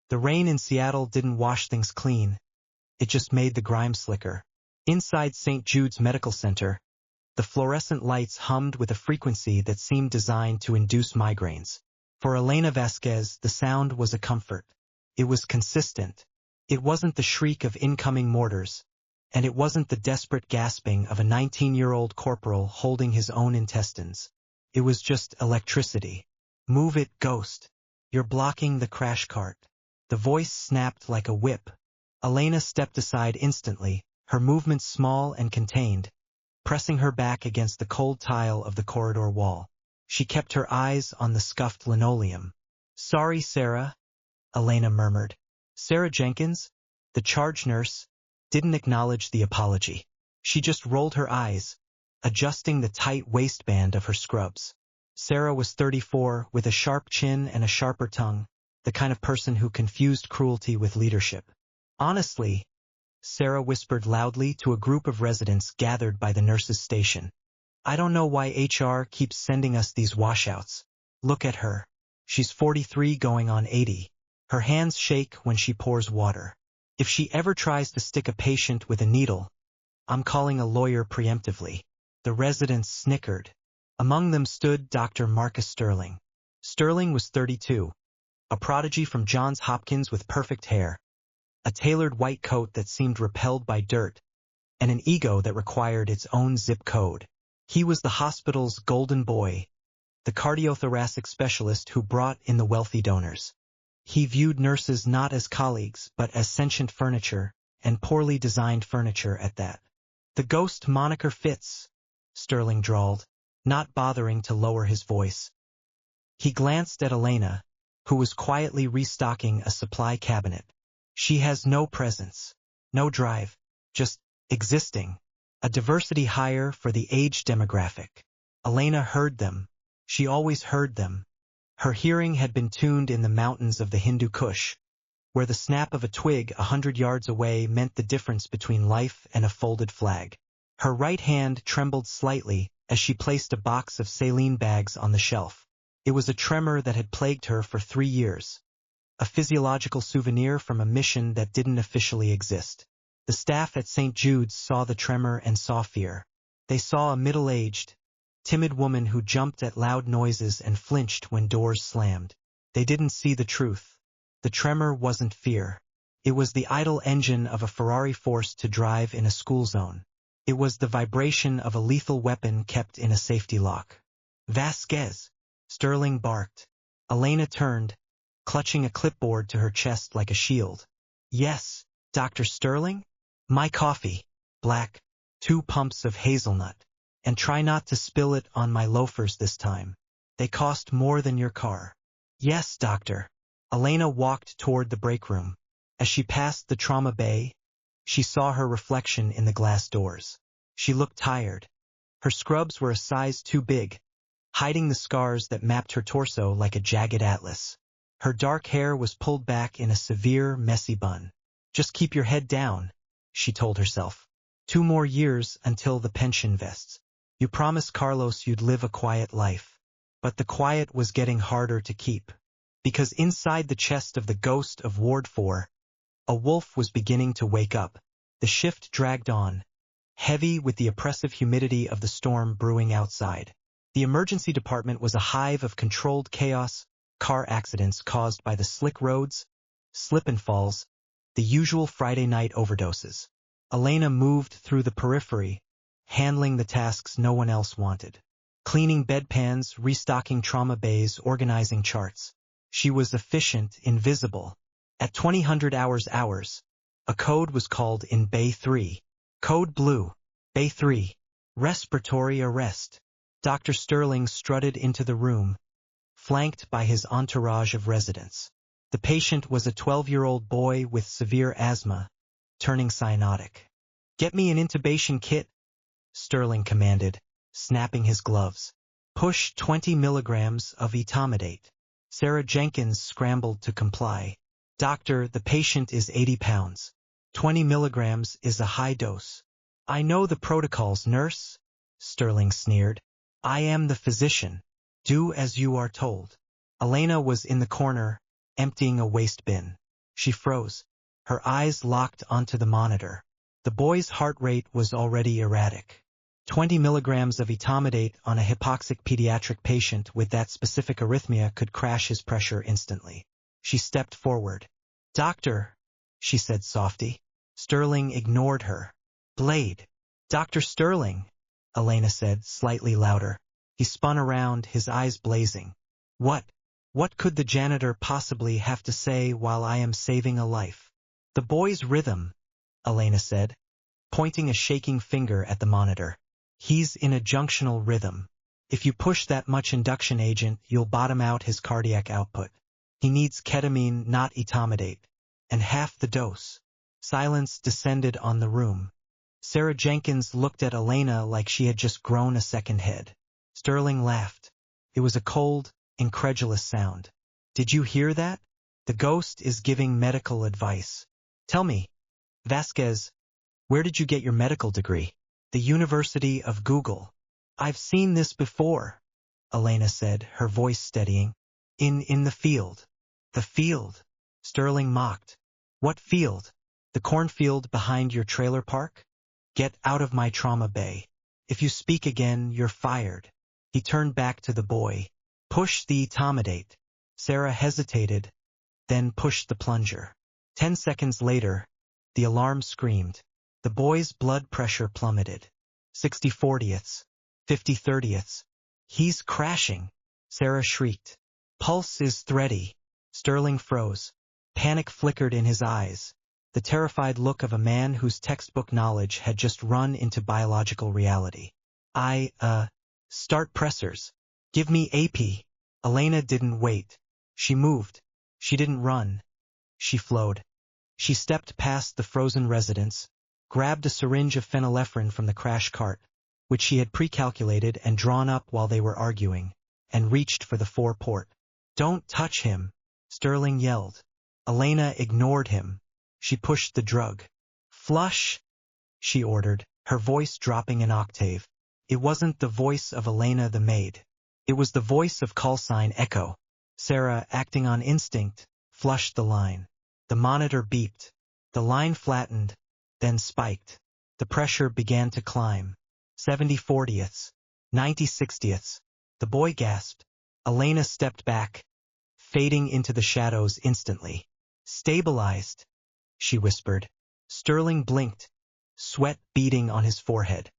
The rain in Seattle didn't wash things clean. It just made the grime slicker. Inside St. Jude's Medical Center, the fluorescent lights hummed with a frequency that seemed designed to induce migraines. For Elena Vasquez, the sound was a comfort. It was consistent. It wasn't the shriek of incoming mortars, and it wasn't the desperate gasping of a 19-year-old corporal holding his own intestines. It was just electricity. Move it, ghost. You're blocking the crash cart. The voice snapped like a whip. Elena stepped aside instantly, her movements small and contained, pressing her back against the cold tile of the corridor wall. She kept her eyes on the scuffed linoleum. "Sorry, Sarah," Elena murmured. Sarah Jenkins, the charge nurse, didn't acknowledge the apology. She just rolled her eyes, adjusting the tight waistband of her scrubs. Sarah was 34, with a sharp chin and a sharper tongue, the kind of person who confused cruelty with leadership. "Honestly," Sarah whispered loudly to a group of residents gathered by the nurses' station, "I don't know why HR keeps sending us these washouts. Look at her. She's 43 going on 80. Her hands shake when she pours water. If she ever tries to stick a patient with a needle, I'm calling a lawyer preemptively." The residents snickered. Among them stood Dr. Marcus Sterling. Sterling was 32, a prodigy from Johns Hopkins with perfect hair, a tailored white coat that seemed repelled by dirt, and an ego that required its own zip code. He was the hospital's golden boy, the cardiothoracic specialist who brought in the wealthy donors. He viewed nurses not as colleagues but as sentient furniture, and poorly designed furniture at that. "The ghost moniker fits," Sterling drawled, not bothering to lower his voice. He glanced at Elena, who was quietly restocking a supply cabinet. "She has no presence, no drive, just existing. A diversity hire for the age demographic." Elena heard them. She always heard them. Her hearing had been tuned in the mountains of the Hindu Kush, where the snap of a twig 100 yards away meant the difference between life and a folded flag. Her right hand trembled slightly as she placed a box of saline bags on the shelf. It was a tremor that had plagued her for 3 years, a physiological souvenir from a mission that didn't officially exist. The staff at St. Jude's saw the tremor and saw fear. They saw a middle-aged, timid woman who jumped at loud noises and flinched when doors slammed. They didn't see the truth. The tremor wasn't fear. It was the idle engine of a Ferrari forced to drive in a school zone. It was the vibration of a lethal weapon kept in a safety lock. "Vasquez!" Sterling barked. Elena turned, clutching a clipboard to her chest like a shield. "Yes, Dr. Sterling? My coffee, black, 2 pumps of hazelnut. And try not to spill it on my loafers this time. They cost more than your car." "Yes, doctor." Elena walked toward the break room. As she passed the trauma bay, she saw her reflection in the glass doors. She looked tired. Her scrubs were a size too big, hiding the scars that mapped her torso like a jagged atlas. Her dark hair was pulled back in a severe, messy bun. "Just keep your head down," she told herself. 2 more years until the pension vests. You promised Carlos you'd live a quiet life. But the quiet was getting harder to keep. Because inside the chest of the ghost of Ward 4, a wolf was beginning to wake up. The shift dragged on, heavy with the oppressive humidity of the storm brewing outside. The emergency department was a hive of controlled chaos, car accidents caused by the slick roads, slip and falls, the usual Friday night overdoses. Elena moved through the periphery, handling the tasks no one else wanted. Cleaning bedpans, restocking trauma bays, organizing charts. She was efficient, invisible. At 2000 hours, a code was called in Bay 3. Code Blue. Bay 3. Respiratory arrest. Dr. Sterling strutted into the room, flanked by his entourage of residents. The patient was a 12-year-old boy with severe asthma, turning cyanotic. "Get me an intubation kit," Sterling commanded, snapping his gloves. "Push 20 milligrams of etomidate." Sarah Jenkins scrambled to comply. "Doctor, the patient is 80 pounds. 20 milligrams is a high dose." "I know the protocols, nurse," Sterling sneered. "I am the physician. Do as you are told." Elena was in the corner, emptying a waste bin. She froze. Her eyes locked onto the monitor. The boy's heart rate was already erratic. 20 milligrams of etomidate on a hypoxic pediatric patient with that specific arrhythmia could crash his pressure instantly. She stepped forward. "Doctor," she said softly. Sterling ignored her. "Blade." "Dr. Sterling," Elena said, slightly louder. He spun around, his eyes blazing. What could the janitor possibly have to say while I am saving a life?" "The boy's rhythm," Elena said, pointing a shaking finger at the monitor. "He's in a junctional rhythm. If you push that much induction agent, you'll bottom out his cardiac output. He needs ketamine, not etomidate. And half the dose." Silence descended on the room. Sarah Jenkins looked at Elena like she had just grown a second head. Sterling laughed. It was a cold, incredulous sound. "Did you hear that? The ghost is giving medical advice. Tell me, Vasquez, where did you get your medical degree?" "The University of Google." "I've seen this before," Elena said, her voice steadying. In the field." "The field?" Sterling mocked. "What field? The cornfield behind your trailer park? Get out of my trauma bay. If you speak again, you're fired." He turned back to the boy. "Push the etomidate." Sarah hesitated, then pushed the plunger. 10 seconds later, the alarm screamed. The boy's blood pressure plummeted. 60/40ths, 50/30ths. "He's crashing," Sarah shrieked. "Pulse is thready." Sterling froze. Panic flickered in his eyes, the terrified look of a man whose textbook knowledge had just run into biological reality. Start pressors. Give me AP." Elena didn't wait. She moved. She didn't run. She flowed. She stepped past the frozen residents, grabbed a syringe of phenylephrine from the crash cart, which she had pre-calculated and drawn up while they were arguing, and reached for the 4-port. "Don't touch him," Sterling yelled. Elena ignored him. She pushed the drug. "Flush," she ordered, her voice dropping an octave. It wasn't the voice of Elena the maid. It was the voice of callsign Echo. Sarah, acting on instinct, flushed the line. The monitor beeped. The line flattened, then spiked. The pressure began to climb. 70/40ths, 90/60ths. The boy gasped. Elena stepped back, fading into the shadows instantly. "Stabilized," she whispered. Sterling blinked, sweat beading on his forehead.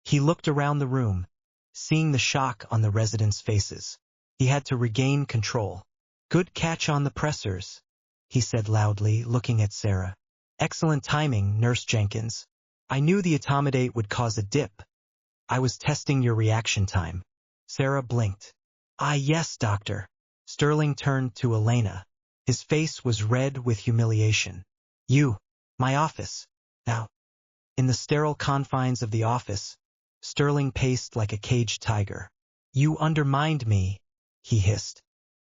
He looked around the room, seeing the shock on the residents' faces. He had to regain control. "Good catch on the pressors," he said loudly, looking at Sarah. "Excellent timing, Nurse Jenkins. I knew the etomidate would cause a dip. I was testing your reaction time." Sarah blinked. "Ah, yes, doctor." Sterling turned to Elena. His face was red with humiliation. "You, my office, now." In the sterile confines of the office, Sterling paced like a caged tiger. "You undermined me," he hissed,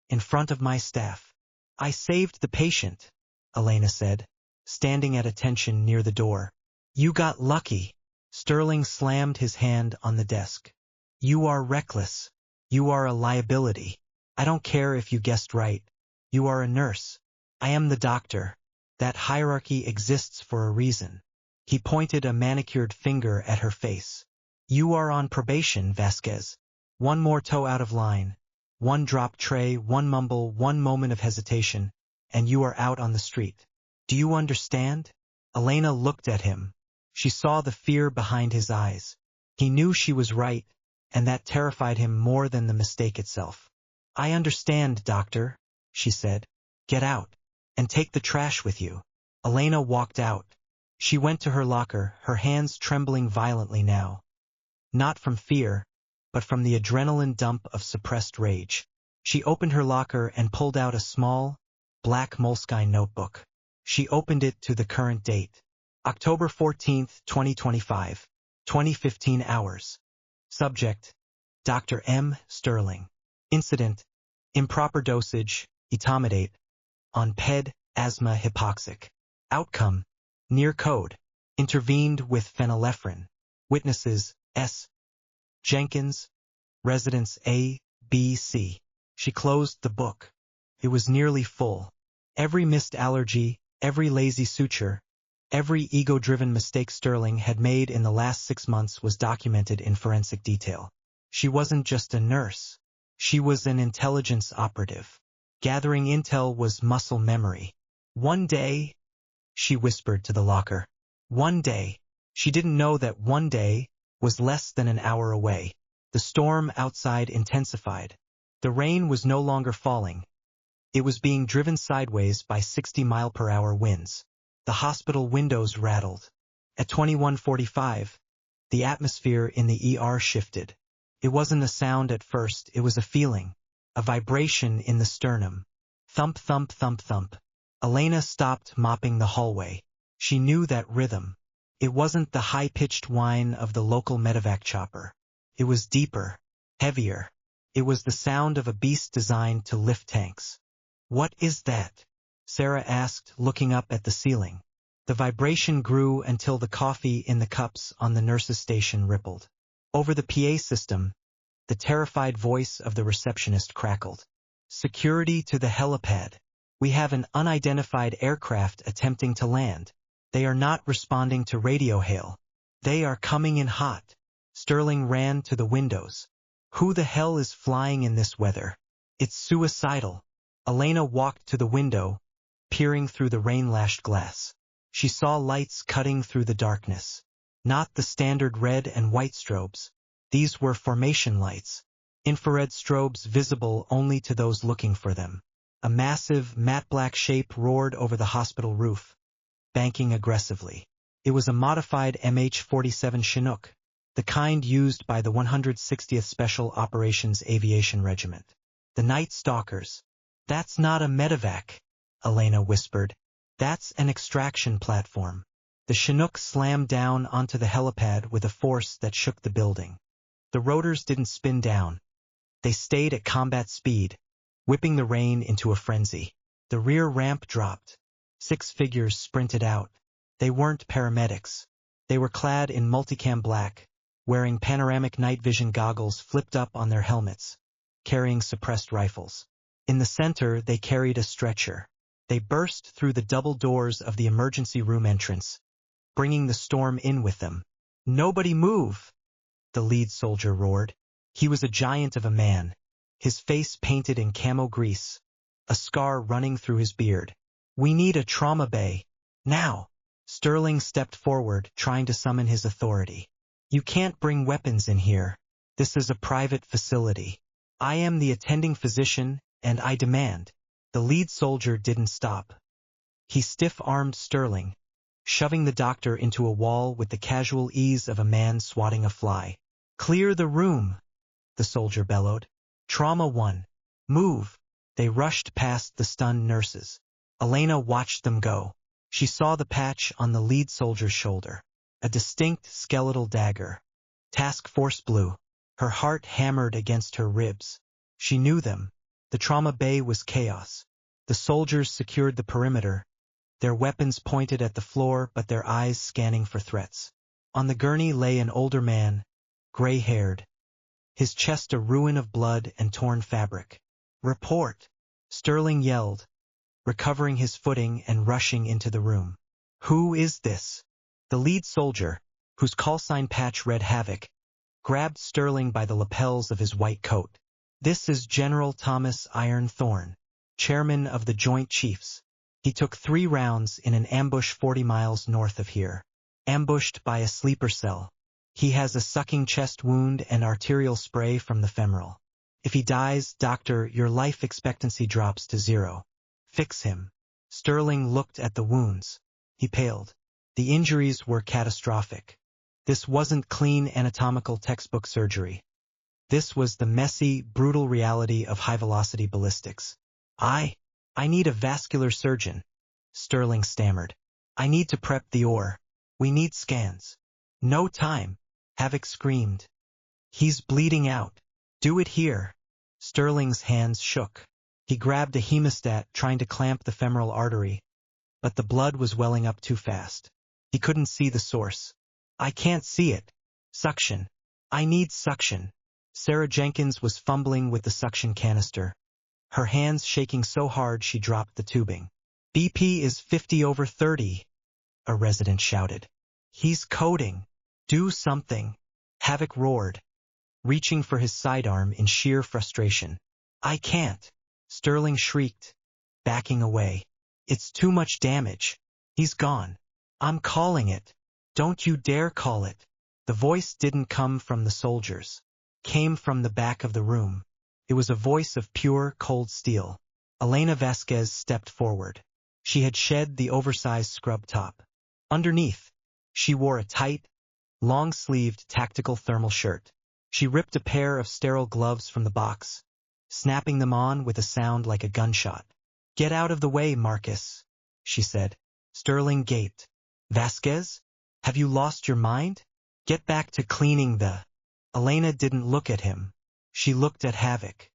"in front of my staff." "I saved the patient," Elena said, standing at attention near the door. "You got lucky." Sterling slammed his hand on the desk. "You are reckless. You are a liability. I don't care if you guessed right. You are a nurse. I am the doctor. That hierarchy exists for a reason." He pointed a manicured finger at her face. "You are on probation, Vasquez. One more toe out of line, one drop tray, one mumble, one moment of hesitation, and you are out on the street. Do you understand?" Elena looked at him. She saw the fear behind his eyes. He knew she was right, and that terrified him more than the mistake itself. "I understand, doctor," she said. "Get out, and take the trash with you." Elena walked out. She went to her locker, her hands trembling violently now. Not from fear, but from the adrenaline dump of suppressed rage. She opened her locker and pulled out a small, black Moleskine notebook. She opened it to the current date. October 14th, 2025, 2015 hours. Subject, Dr. M. Sterling. Incident, improper dosage, etomidate, on PED, asthma hypoxic. Outcome, near code, intervened with phenylephrine. Witnesses, S. Jenkins, residents A, B, C. She closed the book. It was nearly full. Every missed allergy, every lazy suture, every ego-driven mistake Sterling had made in the last 6 months was documented in forensic detail. She wasn't just a nurse. She was an intelligence operative. Gathering intel was muscle memory. One day, she whispered to the locker. One day. She didn't know that one day was less than an hour away. The storm outside intensified. The rain was no longer falling. It was being driven sideways by 60-mile-per-hour winds. The hospital windows rattled. At 21:45, the atmosphere in the ER shifted. It wasn't a sound at first, it was a feeling, a vibration in the sternum. Thump, thump, thump, thump. Elena stopped mopping the hallway. She knew that rhythm. It wasn't the high-pitched whine of the local medevac chopper. It was deeper, heavier. It was the sound of a beast designed to lift tanks. "What is that?" Sarah asked, looking up at the ceiling. The vibration grew until the coffee in the cups on the nurse's station rippled. Over the PA system, the terrified voice of the receptionist crackled. "Security to the helipad. We have an unidentified aircraft attempting to land. They are not responding to radio hail. They are coming in hot." Sterling ran to the windows. Who the hell is flying in this weather? It's suicidal. Elena walked to the window, peering through the rain-lashed glass. She saw lights cutting through the darkness. Not the standard red and white strobes. These were formation lights. Infrared strobes visible only to those looking for them. A massive, matte-black shape roared over the hospital roof, banking aggressively. It was a modified MH-47 Chinook, the kind used by the 160th Special Operations Aviation Regiment. The Night Stalkers. "That's not a medevac," Elena whispered. "That's an extraction platform." The Chinook slammed down onto the helipad with a force that shook the building. The rotors didn't spin down. They stayed at combat speed, whipping the rain into a frenzy. The rear ramp dropped. 6 figures sprinted out. They weren't paramedics. They were clad in multicam black, wearing panoramic night vision goggles flipped up on their helmets, carrying suppressed rifles. In the center, they carried a stretcher. They burst through the double doors of the emergency room entrance, bringing the storm in with them. "Nobody move!" the lead soldier roared. He was a giant of a man, his face painted in camo grease, a scar running through his beard. "We need a trauma bay. Now!" Sterling stepped forward, trying to summon his authority. "You can't bring weapons in here. This is a private facility. I am the attending physician, and I demand." The lead soldier didn't stop. He stiff-armed Sterling, shoving the doctor into a wall with the casual ease of a man swatting a fly. "Clear the room," the soldier bellowed. "Trauma 1. Move." They rushed past the stunned nurses. Elena watched them go. She saw the patch on the lead soldier's shoulder. A distinct skeletal dagger. Task Force Blue. Her heart hammered against her ribs. She knew them. The trauma bay was chaos. The soldiers secured the perimeter, their weapons pointed at the floor but their eyes scanning for threats. On the gurney lay an older man, gray-haired, his chest a ruin of blood and torn fabric. "Report!" Sterling yelled, recovering his footing and rushing into the room. "Who is this?" The lead soldier, whose callsign patch read Havoc, grabbed Sterling by the lapels of his white coat. "This is General Thomas Iron Thorn, chairman of the Joint Chiefs. He took 3 rounds in an ambush 40 miles north of here. Ambushed by a sleeper cell. He has a sucking chest wound and arterial spray from the femoral. If he dies, doctor, your life expectancy drops to 0. Fix him." Sterling looked at the wounds. He paled. The injuries were catastrophic. This wasn't clean anatomical textbook surgery. This was the messy, brutal reality of high-velocity ballistics. I need a vascular surgeon," Sterling stammered. "I need to prep the ore. We need scans." "No time," Havoc screamed. "He's bleeding out. Do it here." Sterling's hands shook. He grabbed a hemostat, trying to clamp the femoral artery, but the blood was welling up too fast. He couldn't see the source. "I can't see it. Suction. I need suction." Sarah Jenkins was fumbling with the suction canister, her hands shaking so hard she dropped the tubing. BP is 50/30, a resident shouted. He's coding. Do something. Havoc roared, reaching for his sidearm in sheer frustration. I can't, Sterling shrieked, backing away. It's too much damage. He's gone. I'm calling it. Don't you dare call it. The voice didn't come from the soldiers. Came from the back of the room. It was a voice of pure, cold steel. Elena Vasquez stepped forward. She had shed the oversized scrub top. Underneath, she wore a tight, long-sleeved tactical thermal shirt. She ripped a pair of sterile gloves from the box, snapping them on with a sound like a gunshot. Get out of the way, Marcus, she said. Sterling gaped. Vasquez? Have you lost your mind? Get back to cleaning the... Elena didn't look at him. She looked at Havoc.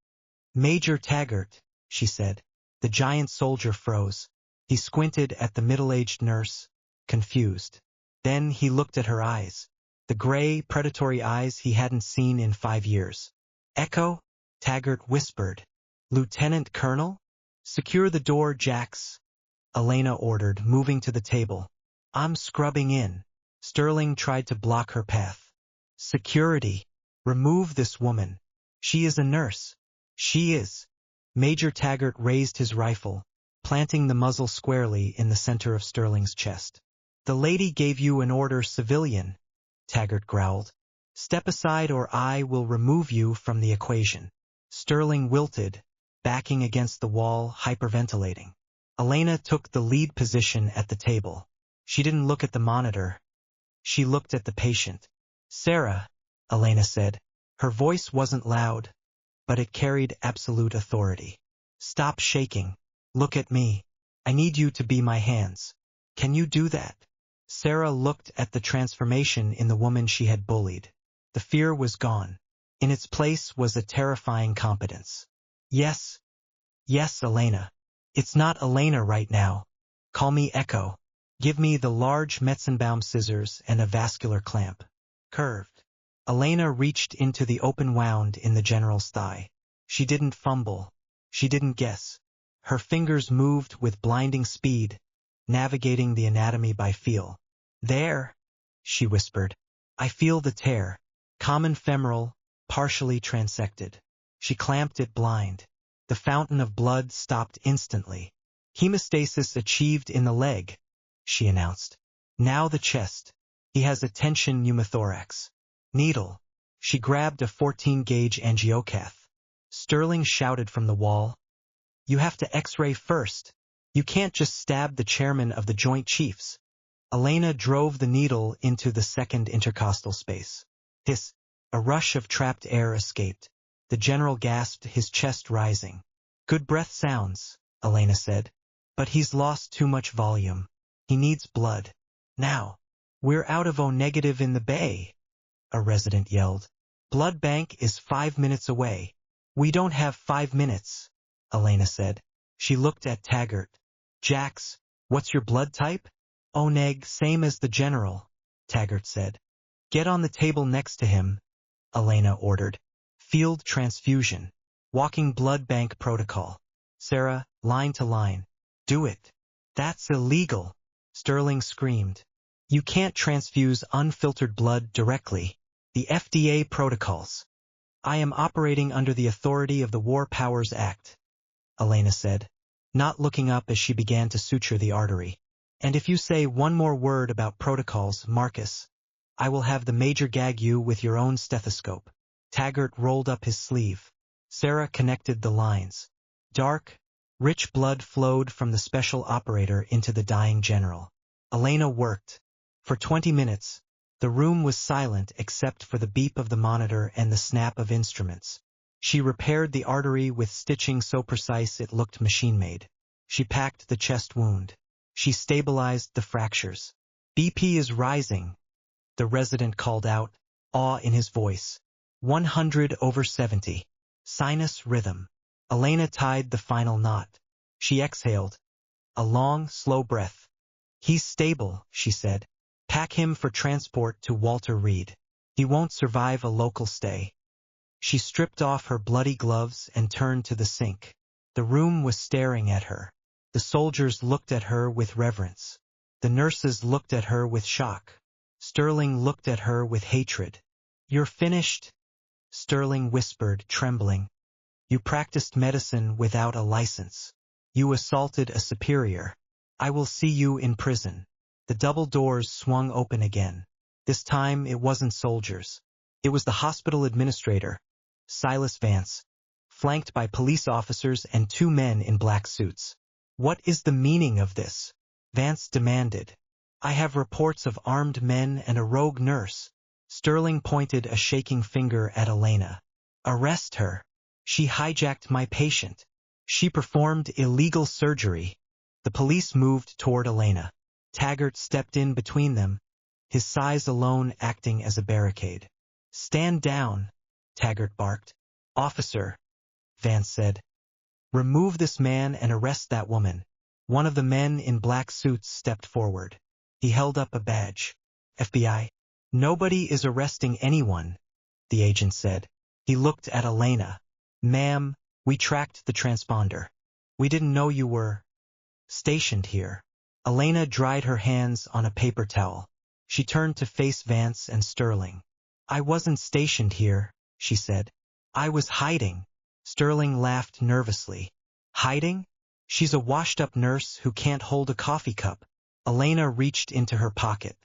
Major Taggart, she said. The giant soldier froze. He squinted at the middle-aged nurse, confused. Then he looked at her eyes. The gray, predatory eyes he hadn't seen in 5 years. Echo? Taggart whispered. Lieutenant Colonel? Secure the door, Jax, Elena ordered, moving to the table. I'm scrubbing in. Sterling tried to block her path. Security. Remove this woman. She is a nurse. She is. Major Taggart raised his rifle, planting the muzzle squarely in the center of Sterling's chest. The lady gave you an order, civilian, Taggart growled. Step aside or I will remove you from the equation. Sterling wilted, backing against the wall, hyperventilating. Elena took the lead position at the table. She didn't look at the monitor. She looked at the patient. Sarah, Elena said. Her voice wasn't loud, but it carried absolute authority. Stop shaking. Look at me. I need you to be my hands. Can you do that? Sarah looked at the transformation in the woman she had bullied. The fear was gone. In its place was a terrifying competence. Yes. Yes, Elena. It's not Elena right now. Call me Echo. Give me the large Metzenbaum scissors and a vascular clamp. Curved. Elena reached into the open wound in the general's thigh. She didn't fumble. She didn't guess. Her fingers moved with blinding speed, navigating the anatomy by feel. There, she whispered. I feel the tear. Common femoral, partially transected. She clamped it blind. The fountain of blood stopped instantly. Hemostasis achieved in the leg, she announced. Now the chest. He has a tension pneumothorax. Needle. She grabbed a 14-gauge angiocath. Sterling shouted from the wall. You have to X-ray first. You can't just stab the chairman of the Joint Chiefs. Elena drove the needle into the second intercostal space. Hiss. A rush of trapped air escaped. The general gasped, his chest rising. Good breath sounds, Elena said. But he's lost too much volume. He needs blood. Now. We're out of O-negative in the bay, a resident yelled. Blood bank is 5 minutes away. We don't have 5 minutes, Elena said. She looked at Taggart. Jax, what's your blood type? O-neg, same as the general, Taggart said. Get on the table next to him, Elena ordered. Field transfusion. Walking blood bank protocol. Sarah, line to line. Do it. That's illegal, Sterling screamed. You can't transfuse unfiltered blood directly. The FDA protocols. I am operating under the authority of the War Powers Act, Elena said, not looking up as she began to suture the artery. And if you say one more word about protocols, Marcus, I will have the major gag you with your own stethoscope. Taggart rolled up his sleeve. Sarah connected the lines. Dark, rich blood flowed from the special operator into the dying general. Elena worked. For 20 minutes, the room was silent except for the beep of the monitor and the snap of instruments. She repaired the artery with stitching so precise it looked machine-made. She packed the chest wound. She stabilized the fractures. BP is rising, the resident called out, awe in his voice. 100/70. Sinus rhythm. Elena tied the final knot. She exhaled. A long, slow breath. He's stable, she said. Pack him for transport to Walter Reed. He won't survive a local stay. She stripped off her bloody gloves and turned to the sink. The room was staring at her. The soldiers looked at her with reverence. The nurses looked at her with shock. Sterling looked at her with hatred. "You're finished?" Sterling whispered, trembling. "You practiced medicine without a license. You assaulted a superior. I will see you in prison." The double doors swung open again. This time it wasn't soldiers. It was the hospital administrator, Silas Vance, flanked by police officers and two men in black suits. "What is the meaning of this?" Vance demanded. "I have reports of armed men and a rogue nurse." Sterling pointed a shaking finger at Elena. "Arrest her. She hijacked my patient. She performed illegal surgery." The police moved toward Elena. Taggart stepped in between them, his size alone acting as a barricade. "Stand down," Taggart barked. "Officer," Vance said, "remove this man and arrest that woman." One of the men in black suits stepped forward. He held up a badge. "FBI." "Nobody is arresting anyone," the agent said. He looked at Elena. "Ma'am, we tracked the transponder. We didn't know you were stationed here." Elena dried her hands on a paper towel. She turned to face Vance and Sterling. "I wasn't stationed here," she said. "I was hiding." Sterling laughed nervously. "Hiding? She's a washed-up nurse who can't hold a coffee cup." Elena reached into her pocket.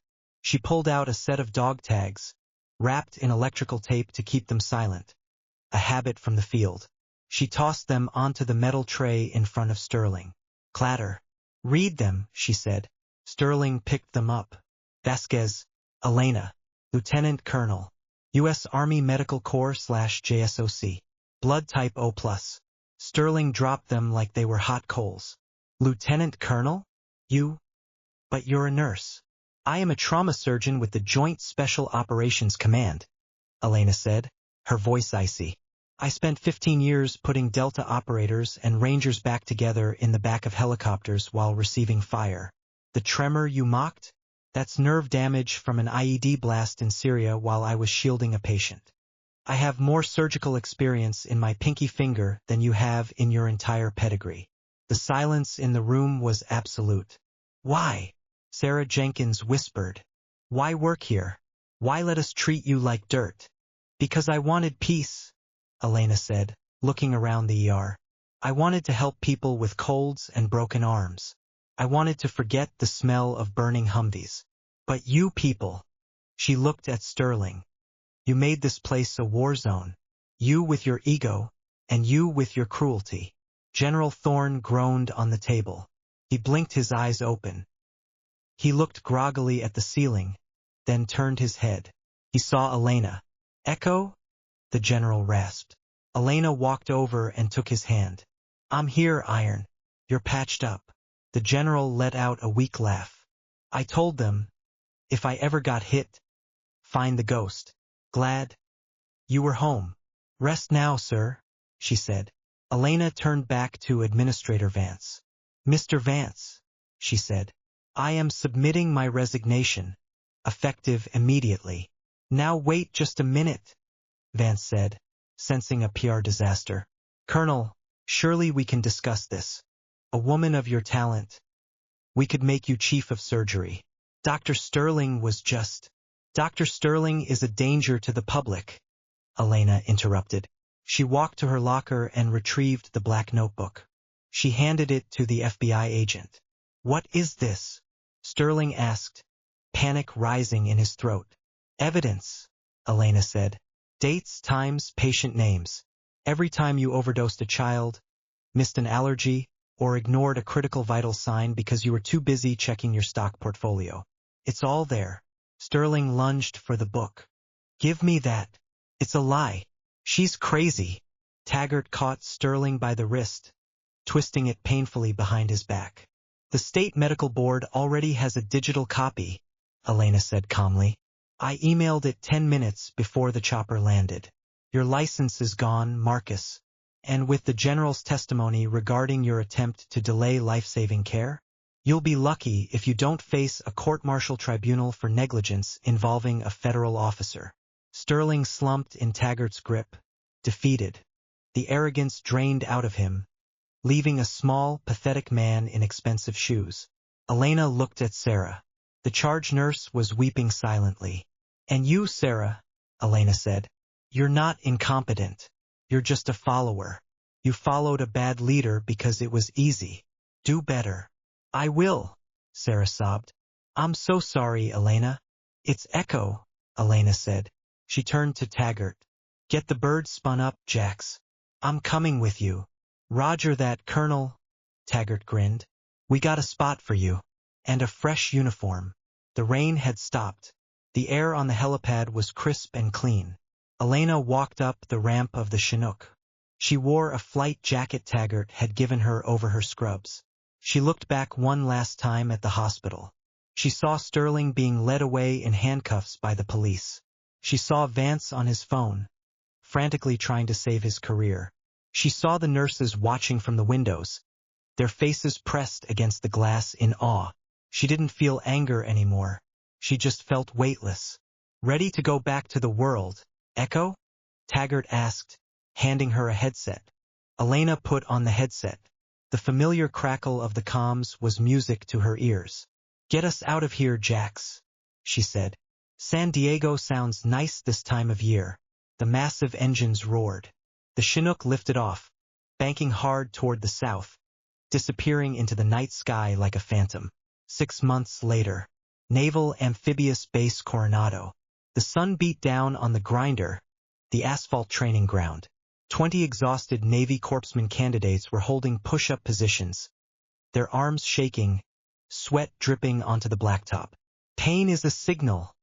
She pulled out a set of dog tags, wrapped in electrical tape to keep them silent. A habit from the field. She tossed them onto the metal tray in front of Sterling. Clatter. "Read them," she said. Sterling picked them up. "Vasquez, Elena, Lieutenant Colonel, U.S. Army Medical Corps /JSOC. Blood type O+. Sterling dropped them like they were hot coals. "Lieutenant Colonel? But you're a nurse." "I am a trauma surgeon with the Joint Special Operations Command," Elena said, her voice icy. "I spent 15 years putting Delta operators and Rangers back together in the back of helicopters while receiving fire. The tremor you mocked? That's nerve damage from an IED blast in Syria while I was shielding a patient. I have more surgical experience in my pinky finger than you have in your entire pedigree." The silence in the room was absolute. "Why?" Sarah Jenkins whispered. "Why work here? Why let us treat you like dirt?" "Because I wanted peace," Elena said, looking around the ER. "I wanted to help people with colds and broken arms. I wanted to forget the smell of burning Humvees. But you people," she looked at Sterling, "you made this place a war zone. You with your ego, and you with your cruelty." General Thorne groaned on the table. He blinked his eyes open. He looked groggily at the ceiling, then turned his head. He saw Elena. "Echo?" the general rasped. Elena walked over and took his hand. "I'm here, Iron. You're patched up." The general let out a weak laugh. "I told them, if I ever got hit, find the ghost. Glad you were home." "Rest now, sir," she said. Elena turned back to Administrator Vance. "Mr. Vance," she said, "I am submitting my resignation, effective immediately." "Now wait just a minute," Vance said, sensing a PR disaster. "Colonel, surely we can discuss this. A woman of your talent. We could make you chief of surgery." Dr. Sterling was just. "Dr. Sterling is a danger to the public," Elena interrupted. She walked to her locker and retrieved the black notebook. She handed it to the FBI agent. "What is this?" Sterling asked, panic rising in his throat. "Evidence," Elena said. "Dates, times, patient names. Every time you overdosed a child, missed an allergy, or ignored a critical vital sign because you were too busy checking your stock portfolio. It's all there." Sterling lunged for the book. "Give me that. It's a lie. She's crazy." Taggart caught Sterling by the wrist, twisting it painfully behind his back. "The State Medical Board already has a digital copy," Elena said calmly. "I emailed it 10 minutes before the chopper landed. Your license is gone, Marcus. And with the general's testimony regarding your attempt to delay life-saving care, you'll be lucky if you don't face a court-martial tribunal for negligence involving a federal officer." Sterling slumped in Taggart's grip, defeated. The arrogance drained out of him, leaving a small, pathetic man in expensive shoes. Elena looked at Sarah. The charge nurse was weeping silently. "And you, Sarah," Elena said, "you're not incompetent. You're just a follower. You followed a bad leader because it was easy. Do better." "I will," Sarah sobbed. "I'm so sorry, Elena." "It's Echo," Elena said. She turned to Taggart. "Get the bird spun up, Jax. I'm coming with you." "Roger that, Colonel," Taggart grinned. "We got a spot for you. And a fresh uniform." The rain had stopped. The air on the helipad was crisp and clean. Elena walked up the ramp of the Chinook. She wore a flight jacket Taggart had given her over her scrubs. She looked back one last time at the hospital. She saw Sterling being led away in handcuffs by the police. She saw Vance on his phone, frantically trying to save his career. She saw the nurses watching from the windows, their faces pressed against the glass in awe. She didn't feel anger anymore. She just felt weightless. "Ready to go back to the world, Echo?" Taggart asked, handing her a headset. Elena put on the headset. The familiar crackle of the comms was music to her ears. "Get us out of here, Jax," she said. "San Diego sounds nice this time of year." The massive engines roared. The Chinook lifted off, banking hard toward the south, disappearing into the night sky like a phantom. 6 months later, Naval Amphibious Base Coronado. The sun beat down on the grinder, the asphalt training ground. 20 exhausted Navy corpsman candidates were holding push-up positions, their arms shaking, sweat dripping onto the blacktop. "Pain is a signal,"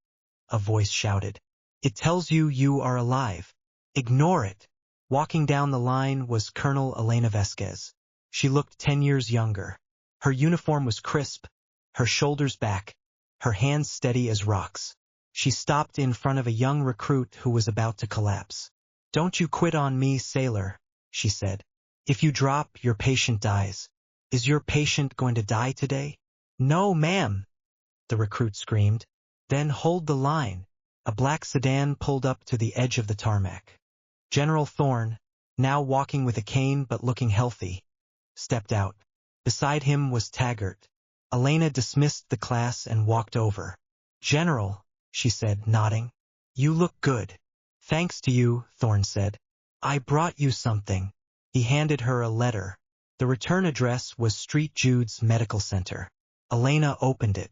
a voice shouted. "It tells you you are alive. Ignore it." Walking down the line was Colonel Elena Vasquez. She looked 10 years younger. Her uniform was crisp, her shoulders back, her hands steady as rocks. She stopped in front of a young recruit who was about to collapse. "Don't you quit on me, sailor," she said. "If you drop, your patient dies. Is your patient going to die today?" "No, ma'am," the recruit screamed. "Then hold the line." A black sedan pulled up to the edge of the tarmac. General Thorne, now walking with a cane but looking healthy, stepped out. Beside him was Taggart. Elena dismissed the class and walked over. "General," she said, nodding. "You look good." "Thanks to you," Thorne said. "I brought you something." He handed her a letter. The return address was Street Jude's Medical Center. Elena opened it.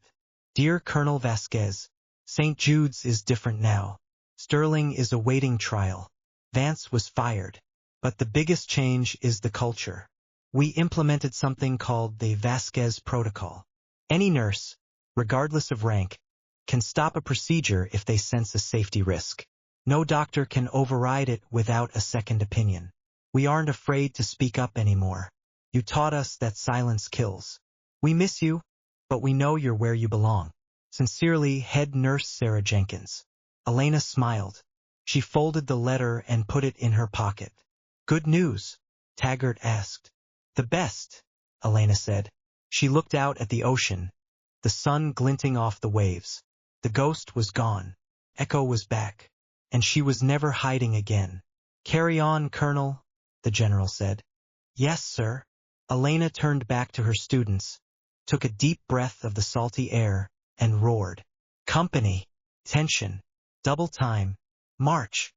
"Dear Colonel Vasquez, St. Jude's is different now. Sterling is awaiting trial. Vance was fired. But the biggest change is the culture. We implemented something called the Vasquez Protocol. Any nurse, regardless of rank, can stop a procedure if they sense a safety risk. No doctor can override it without a second opinion. We aren't afraid to speak up anymore. You taught us that silence kills. We miss you, but we know you're where you belong. Sincerely, Head Nurse Sarah Jenkins. Elena smiled. She folded the letter and put it in her pocket. "Good news?" Taggart asked. "The best," Elena said. She looked out at the ocean, the sun glinting off the waves. The ghost was gone. Echo was back. And she was never hiding again. "Carry on, Colonel," the general said. "Yes, sir." Elena turned back to her students, took a deep breath of the salty air, and roared. "Company! Tension! Double time! March!"